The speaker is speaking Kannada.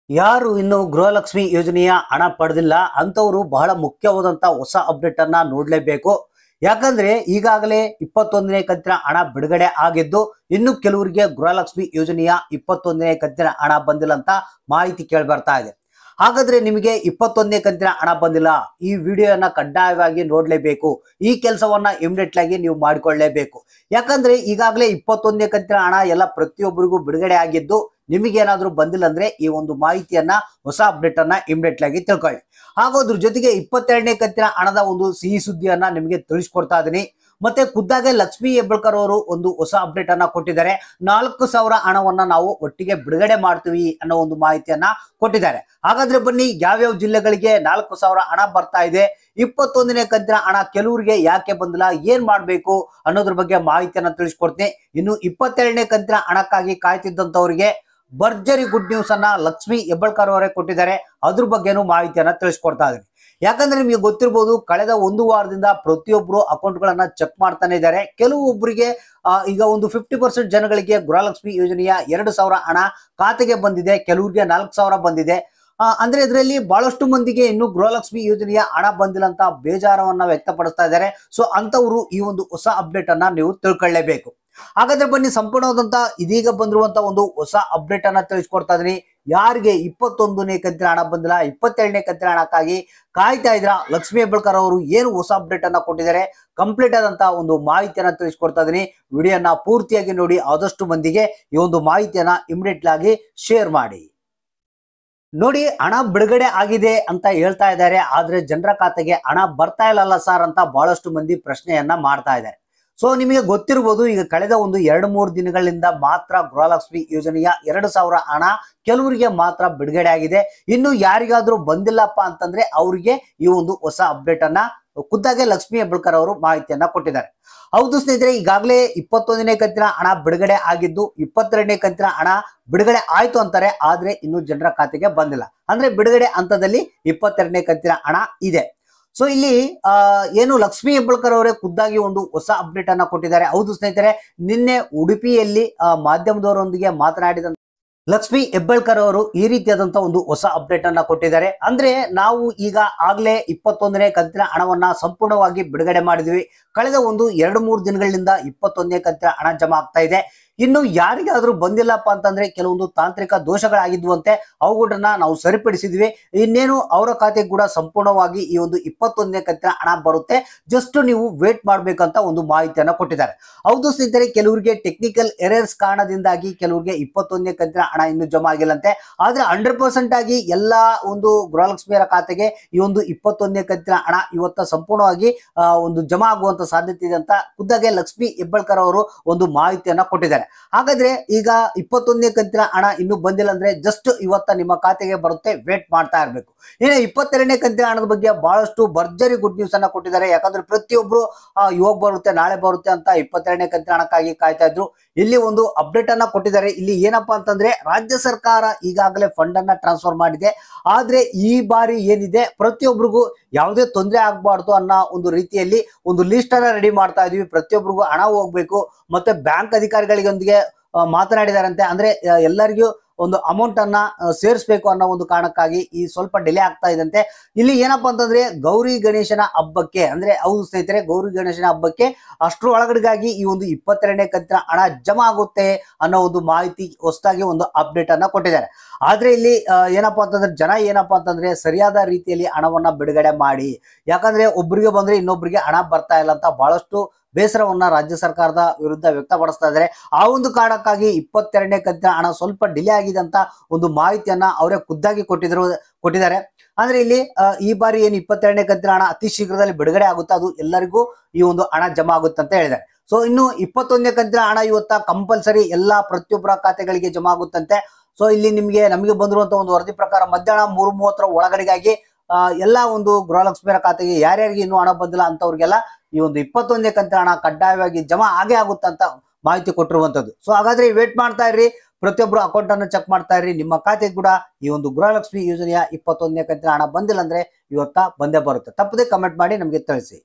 ಯಾರು ಇನ್ನು ಗೃಹಲಕ್ಷ್ಮಿ ಯೋಜನೆಯ ಹಣ ಪಡೆದಿಲ್ಲ ಅಂತವರು ಬಹಳ ಮುಖ್ಯವಾದಂತ ಹೊಸ ಅಪ್ಡೇಟ್ ಅನ್ನ ನೋಡ್ಲೇಬೇಕು. ಯಾಕಂದ್ರೆ ಈಗಾಗಲೇ 21ನೇ ಕಂತಿನ ಹಣ ಬಿಡುಗಡೆ ಆಗಿದ್ದು, ಇನ್ನು ಕೆಲವರಿಗೆ ಗೃಹಲಕ್ಷ್ಮಿ ಯೋಜನೆಯ 21ನೇ ಕಂತಿನ ಹಣ ಬಂದಿಲ್ಲ ಅಂತ ಮಾಹಿತಿ ಕೇಳಿ ಬರ್ತಾ ಇದೆ. ಹಾಗಾದ್ರೆ ನಿಮಗೆ 21ನೇ ಕಂತಿನ ಹಣ ಬಂದಿಲ್ಲ, ಈ ವಿಡಿಯೋನ ಕಡ್ಡಾಯವಾಗಿ ನೋಡ್ಲೇಬೇಕು. ಈ ಕೆಲಸವನ್ನ ಇಮಿಡಿಯೇಟ್ ಆಗಿ ನೀವು ಮಾಡಿಕೊಳ್ಳಲೇಬೇಕು. ಯಾಕಂದ್ರೆ ಈಗಾಗಲೇ 21ನೇ ಕಂತಿನ ಹಣ ಎಲ್ಲ ಪ್ರತಿಯೊಬ್ಬರಿಗೂ ಬಿಡುಗಡೆ ಆಗಿದ್ದು, ನಿಮಗೇನಾದ್ರೂ ಬಂದಿಲ್ಲ ಅಂದ್ರೆ ಈ ಒಂದು ಮಾಹಿತಿಯನ್ನ, ಹೊಸ ಅಪ್ಡೇಟ್ ಅನ್ನ ಇಮಿಡಿಯೇಟ್ ಆಗಿ ತಿಳ್ಕೊಳ್ಳಿ. ಹಾಗೂ ಅದ್ರ ಜೊತೆಗೆ 22ನೇ ಕಂತಿನ ಹಣದ ಒಂದು ಸಿಹಿ ಸುದ್ದಿಯನ್ನ ನಿಮಗೆ ತಿಳಿಸ್ಕೊಡ್ತಾ ಇದೀನಿ. ಮತ್ತೆ ಖುದ್ದಾಗೆ ಲಕ್ಷ್ಮಿ ಹೆಬ್ಬಾಳ್ಕರ್ ಅವರು ಒಂದು ಹೊಸ ಅಪ್ಡೇಟ್ ಅನ್ನ ಕೊಟ್ಟಿದ್ದಾರೆ. 4,000 ಹಣವನ್ನ ನಾವು ಒಟ್ಟಿಗೆ ಬಿಡುಗಡೆ ಮಾಡ್ತೀವಿ ಅನ್ನೋ ಒಂದು ಮಾಹಿತಿಯನ್ನ ಕೊಟ್ಟಿದ್ದಾರೆ. ಹಾಗಾದ್ರೆ ಬನ್ನಿ, ಯಾವ್ಯಾವ ಜಿಲ್ಲೆಗಳಿಗೆ 4,000 ಹಣ ಬರ್ತಾ ಇದೆ, 21ನೇ ಕಂತಿನ ಹಣ ಕೆಲವರಿಗೆ ಯಾಕೆ ಬಂದಿಲ್ಲ, ಏನ್ ಮಾಡ್ಬೇಕು ಅನ್ನೋದ್ರ ಬಗ್ಗೆ ಮಾಹಿತಿಯನ್ನ ತಿಳಿಸ್ಕೊಡ್ತೀನಿ. ಇನ್ನು 22ನೇ ಕಂತಿನ ಹಣಕ್ಕಾಗಿ ಕಾಯ್ತಿದ್ದಂತವರಿಗೆ ಭರ್ಜರಿ ಗುಡ್ ನ್ಯೂಸ್ ಅನ್ನ ಲಕ್ಷ್ಮಿ ಹೆಬ್ಬಾಳ್ಕರ್ ಅವರೇ ಕೊಟ್ಟಿದ್ದಾರೆ. ಅದ್ರ ಬಗ್ಗೆನೂ ಮಾಹಿತಿಯನ್ನ ತಿಳಿಸ್ಕೊಡ್ತಾ ಇದ್ದೀನಿ. ಯಾಕಂದ್ರೆ ನಿಮಗೆ ಗೊತ್ತಿರಬಹುದು, ಕಳೆದ ಒಂದು ವಾರದಿಂದ ಪ್ರತಿಯೊಬ್ಬರು ಅಕೌಂಟ್ ಗಳನ್ನ ಚೆಕ್ ಮಾಡ್ತಾನೆ ಇದ್ದಾರೆ. ಕೆಲವೊಬ್ಬರಿಗೆ ಈಗ ಒಂದು 50% ಜನಗಳಿಗೆ ಗೃಹಲಕ್ಷ್ಮಿ ಯೋಜನೆಯ 2,000 ಹಣ ಖಾತೆಗೆ ಬಂದಿದೆ, ಕೆಲವರಿಗೆ 4,000 ಬಂದಿದೆ. ಅಂದ್ರೆ ಇದರಲ್ಲಿ ಬಹಳಷ್ಟು ಮಂದಿಗೆ ಇನ್ನು ಗೃಹಲಕ್ಷ್ಮಿ ಯೋಜನೆಯ ಹಣ ಬಂದಿಲ್ಲ ಅಂತ ಬೇಜಾರವನ್ನ ವ್ಯಕ್ತಪಡಿಸ್ತಾ ಇದ್ದಾರೆ. ಸೊ ಅಂತವರು ಈ ಒಂದು ಹೊಸ ಅಪ್ಡೇಟ್ ಅನ್ನ ನೀವು ತಿಳ್ಕೊಳ್ಳೇಬೇಕು. ಹಾಗಾದ್ರೆ ಬನ್ನಿ, ಸಂಪೂರ್ಣವಾದಂತ ಇದೀಗ ಬಂದಿರುವಂತ ಒಂದು ಹೊಸ ಅಪ್ಡೇಟ್ ಅನ್ನ ತಿಳಿಸ್ಕೊಡ್ತಾ ಇದೀನಿ. ಯಾರಿಗೆ 21ನೇ ಕಂತಿನ ಹಣ ಬಂದಿಲ್ಲ, 22ನೇ ಕಂತಿನ ಹಣಕ್ಕಾಗಿ ಕಾಯ್ತಾ ಇದ್ರ, ಲಕ್ಷ್ಮಿ ಹೆಬ್ಬಾಳ್ಕರ್ ಅವರು ಏನು ಹೊಸ ಅಪ್ಡೇಟ್ ಅನ್ನ ಕೊಟ್ಟಿದ್ದಾರೆ, ಕಂಪ್ಲೀಟ್ ಆದಂತ ಒಂದು ಮಾಹಿತಿಯನ್ನ ತಿಳಿಸ್ಕೊಡ್ತಾ ಇದೀನಿ. ವಿಡಿಯೋನ ಪೂರ್ತಿಯಾಗಿ ನೋಡಿ, ಆದಷ್ಟು ಮಂದಿಗೆ ಈ ಒಂದು ಮಾಹಿತಿಯನ್ನ ಇಮಿಡಿಯೇಟ್ ಆಗಿ ಶೇರ್ ಮಾಡಿ. ನೋಡಿ, ಹಣ ಬಿಡುಗಡೆ ಆಗಿದೆ ಅಂತ ಹೇಳ್ತಾ ಇದ್ದಾರೆ, ಆದ್ರೆ ಜನರ ಖಾತೆಗೆ ಹಣ ಬರ್ತಾ ಇಲ್ಲಲ್ಲ ಸರ್ ಅಂತ ಬಹಳಷ್ಟು ಮಂದಿ ಪ್ರಶ್ನೆಯನ್ನ ಮಾಡ್ತಾ ಇದ್ದಾರೆ. ಸೊ ನಿಮಗೆ ಗೊತ್ತಿರಬಹುದು, ಈಗ ಕಳೆದ ಒಂದು 2-3 ದಿನಗಳಿಂದ ಮಾತ್ರ ಗೃಹಲಕ್ಷ್ಮಿ ಯೋಜನೆಯ 2,000 ಹಣ ಕೆಲವರಿಗೆ ಮಾತ್ರ ಬಿಡುಗಡೆ ಆಗಿದೆ. ಇನ್ನು ಯಾರಿಗಾದ್ರೂ ಬಂದಿಲ್ಲಪ್ಪ ಅಂತಂದ್ರೆ ಅವರಿಗೆ ಈ ಒಂದು ಹೊಸ ಅಪ್ಡೇಟ್ ಅನ್ನ ಖುದ್ದಾಗೆ ಲಕ್ಷ್ಮಿ ಹೆಬ್ಬಾಳ್ಕರ್ ಅವರು ಮಾಹಿತಿಯನ್ನ ಕೊಟ್ಟಿದ್ದಾರೆ. ಹೌದು ಸ್ನೇಹಿತರೆ, ಈಗಾಗಲೇ 21ನೇ ಕಂತಿನ ಹಣ ಬಿಡುಗಡೆ ಆಗಿದ್ದು, 22ನೇ ಕಂತಿನ ಹಣ ಬಿಡುಗಡೆ ಆಯ್ತು ಅಂತಾರೆ, ಆದ್ರೆ ಇನ್ನು ಜನರ ಖಾತೆಗೆ ಬಂದಿಲ್ಲ. ಅಂದ್ರೆ ಬಿಡುಗಡೆ ಹಂತದಲ್ಲಿ 22ನೇ ಕಂತಿನ ಹಣ ಇದೆ. ಸೊ ಇಲ್ಲಿ ಏನು ಲಕ್ಷ್ಮಿ ಹೆಬ್ಬಾಳ್ಕರ್ ಅವರೇ ಖುದ್ದಾಗಿ ಒಂದು ಹೊಸ ಅಪ್ಡೇಟ್ ಅನ್ನ ಕೊಟ್ಟಿದ್ದಾರೆ. ಹೌದು ಸ್ನೇಹಿತರೆ, ನಿನ್ನೆ ಉಡುಪಿಯಲ್ಲಿ ಮಾಧ್ಯಮದವರೊಂದಿಗೆ ಮಾತನಾಡಿದ ಲಕ್ಷ್ಮಿ ಹೆಬ್ಬಾಳ್ಕರ್ ಅವರು ಈ ರೀತಿಯಾದಂತ ಒಂದು ಹೊಸ ಅಪ್ಡೇಟ್ ಅನ್ನ ಕೊಟ್ಟಿದ್ದಾರೆ. ಅಂದ್ರೆ ನಾವು ಈಗ ಆಗ್ಲೇ 21ನೇ ಕಂತಿನ ಹಣವನ್ನ ಸಂಪೂರ್ಣವಾಗಿ ಬಿಡುಗಡೆ ಮಾಡಿದ್ವಿ. ಕಳೆದ ಒಂದು 2-3 ದಿನಗಳಿಂದ 21ನೇ ಕಂತಿನ ಹಣ ಜಮಾ ಆಗ್ತಾ ಇದೆ. ಇನ್ನು ಯಾರಿಗಾದ್ರೂ ಬಂದಿಲ್ಲಪ್ಪ ಅಂತಂದ್ರೆ ಕೆಲವೊಂದು ತಾಂತ್ರಿಕ ದೋಷಗಳಾಗಿದ್ವಂತೆ, ಅವುಗಳನ್ನ ನಾವು ಸರಿಪಡಿಸಿದ್ವಿ. ಇನ್ನೇನು ಅವರ ಖಾತೆಗೆ ಕೂಡ ಸಂಪೂರ್ಣವಾಗಿ ಈ ಒಂದು 21ನೇ ಕಂತಿನ ಹಣ ಬರುತ್ತೆ, ಜಸ್ಟ್ ನೀವು ವೇಟ್ ಮಾಡ್ಬೇಕಂತ ಒಂದು ಮಾಹಿತಿಯನ್ನ ಕೊಟ್ಟಿದ್ದಾರೆ. ಹೌದು ಸ್ನೇಹಿತರೆ, ಕೆಲವರಿಗೆ ಟೆಕ್ನಿಕಲ್ ಎರರ್ಸ್ ಕಾರಣದಿಂದಾಗಿ ಕೆಲವರಿಗೆ 21ನೇ ಕಂತಿನ ಹಣ ಇನ್ನು ಜಮಾ ಆಗಿಲ್ಲಂತೆ. ಆದ್ರೆ 100% ಆಗಿ ಎಲ್ಲಾ ಒಂದು ಗೃಹಲಕ್ಷ್ಮಿಯರ ಖಾತೆಗೆ ಈ ಒಂದು 21ನೇ ಕಂತಿನ ಹಣ ಇವತ್ತ ಸಂಪೂರ್ಣವಾಗಿ ಒಂದು ಜಮಾ ಆಗುವಂತ ಸಾಧ್ಯತೆ ಇದೆ ಅಂತ ಖುದ್ದಾಗೆ ಲಕ್ಷ್ಮಿ ಹೆಬ್ಬಾಳ್ಕರ್ ಅವರು ಒಂದು ಮಾಹಿತಿಯನ್ನ ಕೊಟ್ಟಿದ್ದಾರೆ. ಹಾಗಾದ್ರೆ ಈಗ 21ನೇ ಕಂತಿನ ಹಣ ಇನ್ನು ಬಂದಿಲ್ಲ ಅಂದ್ರೆ ಜಸ್ಟ್ ಇವತ್ತ ನಿಮ್ಮ ಖಾತೆಗೆ ಬರುತ್ತೆ, ವೇಟ್ ಮಾಡ್ತಾ ಇರಬೇಕು. ಇನ್ನು 22ನೇ ಕಂತಿನ ಹಣದ ಬಗ್ಗೆ ಬಹಳಷ್ಟು ಭರ್ಜರಿ ಗುಡ್ ನ್ಯೂಸ್ ಅನ್ನ ಕೊಟ್ಟಿದ್ದಾರೆ. ಯಾಕಂದ್ರೆ ಪ್ರತಿಯೊಬ್ರು ಇವಾಗ ಬರುತ್ತೆ, ನಾಳೆ ಬರುತ್ತೆ ಅಂತ 22ನೇ ಕಂತಿನ ಹಣಕ್ಕಾಗಿ ಕಾಯ್ತಾ ಇದ್ರು. ಇಲ್ಲಿ ಒಂದು ಅಪ್ಡೇಟ್ ಅನ್ನ ಕೊಟ್ಟಿದ್ದಾರೆ. ಇಲ್ಲಿ ಏನಪ್ಪಾ ಅಂತಂದ್ರೆ, ರಾಜ್ಯ ಸರ್ಕಾರ ಈಗಾಗಲೇ ಫಂಡ್ ಅನ್ನ ಟ್ರಾನ್ಸ್ಫರ್ ಮಾಡಿದೆ. ಆದ್ರೆ ಈ ಬಾರಿ ಏನಿದೆ, ಪ್ರತಿಯೊಬ್ಬರಿಗೂ ಯಾವುದೇ ತೊಂದರೆ ಆಗ್ಬಾರ್ದು ಅನ್ನೋ ಒಂದು ರೀತಿಯಲ್ಲಿ ಒಂದು ಲಿಸ್ಟ್ ಅನ್ನ ರೆಡಿ ಮಾಡ್ತಾ ಇದೀವಿ. ಪ್ರತಿಯೊಬ್ಬರಿಗೂ ಹಣ ಹೋಗ್ಬೇಕು. ಮತ್ತೆ ಬ್ಯಾಂಕ್ ಅಧಿಕಾರಿಗಳಿಗೊಂದಿಗೆ ಮಾತನಾಡಿದಾರಂತೆ. ಅಂದ್ರೆ ಎಲ್ಲರಿಗೂ ಒಂದು ಅಮೌಂಟ್ ಅನ್ನ ಸೇರಿಸಬೇಕು ಅನ್ನೋ ಒಂದು ಕಾರಣಕ್ಕಾಗಿ ಈ ಸ್ವಲ್ಪ ಡಿಲೇ ಆಗ್ತಾ ಇದಂತೆ. ಇಲ್ಲಿ ಏನಪ್ಪಾ ಅಂತಂದ್ರೆ, ಗೌರಿ ಗಣೇಶನ ಹಬ್ಬಕ್ಕೆ, ಅಂದ್ರೆ ಹೌದು ಸ್ನೇಹಿತರೆ, ಗೌರಿ ಗಣೇಶನ ಹಬ್ಬಕ್ಕೆ ಅಷ್ಟರ ಒಳಗಡೆಗಾಗಿ ಈ ಒಂದು 22ನೇ ಕಂತಿನ ಹಣ ಜಮಾ ಆಗುತ್ತೆ ಅನ್ನೋ ಒಂದು ಮಾಹಿತಿ ಹೊಸದಾಗಿ ಒಂದು ಅಪ್ಡೇಟ್ ಅನ್ನ ಕೊಟ್ಟಿದ್ದಾರೆ. ಆದ್ರೆ ಇಲ್ಲಿ ಏನಪ್ಪಾ ಅಂತಂದ್ರೆ, ಜನ ಏನಪ್ಪಾ ಅಂತಂದ್ರೆ ಸರಿಯಾದ ರೀತಿಯಲ್ಲಿ ಹಣವನ್ನ ಬಿಡುಗಡೆ ಮಾಡಿ. ಯಾಕಂದ್ರೆ ಒಬ್ಬರಿಗೆ ಬಂದ್ರೆ ಇನ್ನೊಬ್ಬರಿಗೆ ಹಣ ಬರ್ತಾ ಇಲ್ಲ ಅಂತ ಬಹಳಷ್ಟು ಬೇಸರವನ್ನ ರಾಜ್ಯ ಸರ್ಕಾರದ ವಿರುದ್ಧ ವ್ಯಕ್ತಪಡಿಸ್ತಾ ಇದ್ದಾರೆ. ಆ ಒಂದು ಕಾರಣಕ್ಕಾಗಿ 22ನೇ ಕಂತಿನ ಹಣ ಸ್ವಲ್ಪ ಡಿಲೇ ಆಗಿದೆ ಅಂತ ಒಂದು ಮಾಹಿತಿಯನ್ನ ಅವರೇ ಖುದ್ದಾಗಿ ಕೊಟ್ಟಿದ್ದಾರೆ. ಅಂದ್ರೆ ಇಲ್ಲಿ ಈ ಬಾರಿ ಏನು 22ನೇ ಕಂತಿನ ಹಣ ಅತಿ ಶೀಘ್ರದಲ್ಲಿ ಬಿಡುಗಡೆ ಆಗುತ್ತೆ, ಅದು ಎಲ್ಲರಿಗೂ ಈ ಒಂದು ಹಣ ಜಮಾ ಆಗುತ್ತೆ ಅಂತ ಹೇಳಿದ್ದಾರೆ. ಸೊ ಇನ್ನು 21ನೇ ಕಂತಿನ ಹಣ ಇವತ್ತ ಕಂಪಲ್ಸರಿ ಎಲ್ಲಾ ಪ್ರತಿಯೊಬ್ಬರ ಖಾತೆಗಳಿಗೆ ಜಮಾ ಆಗುತ್ತಂತೆ. ಸೊ ಇಲ್ಲಿ ನಮಗೆ ಬಂದಿರುವಂತಹ ಒಂದು ವರದಿ ಪ್ರಕಾರ ಮಧ್ಯಾಹ್ನ 3:30 ಒಳಗಡೆಗಾಗಿ ಎಲ್ಲಾ ಒಂದು ಗೃಹಲಕ್ಷ್ಮಿಯರ ಖಾತೆಗೆ ಯಾರ್ಯಾರಿಗೆ ಇನ್ನೂ ಹಣ ಬಂದಿಲ್ಲ ಅಂತವ್ರಿಗೆಲ್ಲ ಈ ಒಂದು 21ನೇ ಕಂತಿನ ಹಣ ಕಡ್ಡಾಯವಾಗಿ ಜಮಾ ಆಗೇ ಆಗುತ್ತೆ ಅಂತ ಮಾಹಿತಿ ಕೊಟ್ಟಿರುವಂತದ್ದು. ಸೊ ಹಾಗಾದ್ರೆ ವೇಟ್ ಮಾಡ್ತಾ ಇರ್ರಿ, ಪ್ರತಿಯೊಬ್ಬರು ಅಕೌಂಟ್ ಅನ್ನು ಚೆಕ್ ಮಾಡ್ತಾ ಇರ್ರಿ. ನಿಮ್ಮ ಖಾತೆಗೆ ಕೂಡ ಈ ಒಂದು ಗೃಹಲಕ್ಷ್ಮಿ ಯೋಜನೆಯ 21ನೇ ಕಂತಿನ ಹಣ ಬಂದಿಲ್ಲ ಅಂದ್ರೆ ಇವತ್ತ ಬಂದೇ ಬರುತ್ತೆ. ತಪ್ಪದೆ ಕಮೆಂಟ್ ಮಾಡಿ ನಮಗೆ ತಿಳಿಸಿ.